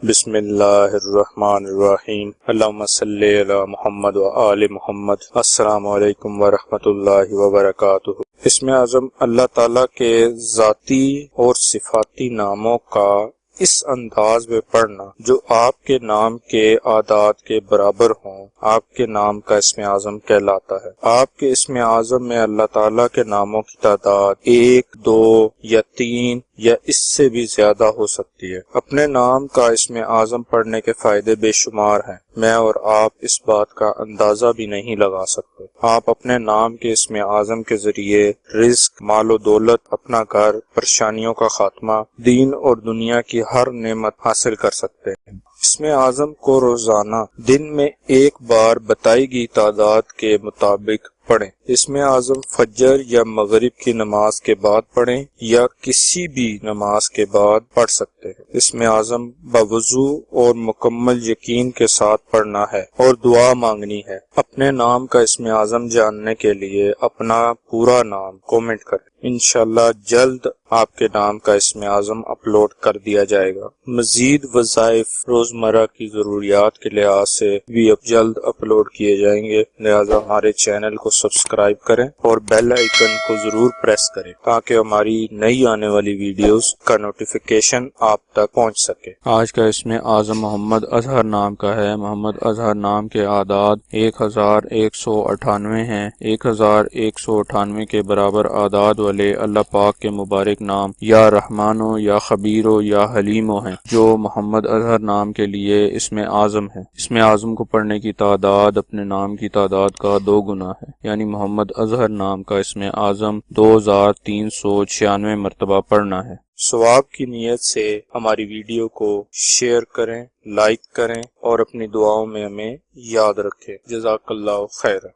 بسم اللہ الرحمن الرحیم، اللہم صلی علی محمد و آل محمد۔ السلام علیکم ورحمۃ اللہ وبرکاتہ۔ اسم اعظم اللہ تعالیٰ کے ذاتی اور صفاتی ناموں کا اس انداز میں پڑھنا جو آپ کے نام کے اعداد کے برابر ہوں، آپ کے نام کا اسم اعظم کہلاتا ہے۔ آپ کے اسم اعظم میں اللہ تعالیٰ کے ناموں کی تعداد 1، 2 یا 3 یا اس سے بھی زیادہ ہو سکتی ہے۔ اپنے نام کا اسم اعظم پڑھنے کے فائدے بے شمار ہیں، میں اور آپ اس بات کا اندازہ بھی نہیں لگا سکتے۔ آپ اپنے نام کے اسم اعظم کے ذریعے رزق، مال و دولت، اپنا گھر، پریشانیوں کا خاتمہ، دین اور دنیا کی ہر نعمت حاصل کر سکتے ہیں۔ اسم اعظم کو روزانہ دن میں ایک بار بتائی گئی تعداد کے مطابق پڑھیں۔ اسم اعظم فجر یا مغرب کی نماز کے بعد پڑھیں یا کسی بھی نماز کے بعد پڑھ سکتے ہیں۔ اسم اعظم بوضو اور مکمل یقین کے ساتھ پڑھنا ہے اور دعا مانگنی ہے۔ اپنے نام کا اسم اعظم جاننے کے لیے اپنا پورا نام کومنٹ کریں۔ انشاءاللہ جلد آپ کے نام کا اسم اعظم اپلوڈ کر دیا جائے گا۔ مزید وظائف روزمرہ کی ضروریات کے لحاظ سے بھی اب جلد اپلوڈ کیے جائیں گے، لہذا ہمارے چینل کو سبسکرائب کریں اور بیل آئیکن کو ضرور پریس کریں تاکہ ہماری نئی آنے والی ویڈیوز کا نوٹیفیکیشن آپ تک پہنچ سکے۔ آج کا اسم اعظم محمد اظہر نام کا ہے۔ محمد اظہر نام کے اعداد 1198 ہیں۔ 1198 کے برابر اعداد والے اللہ پاک کے مبارک نام یا رحمانو یا خبیرو یا حلیمو ہیں، جو محمد اظہر نام کے لیے اسم اعظم ہے۔ اسم اعظم کو پڑھنے کی تعداد اپنے نام کی تعداد کا 2 گنا ہے، یعنی محمد اظہر نام کا اسم اعظم 2396 مرتبہ پڑھنا ہے۔ ثواب کی نیت سے ہماری ویڈیو کو شیئر کریں، لائک کریں اور اپنی دعاؤں میں ہمیں یاد رکھیں۔ جزاک اللہ خیر۔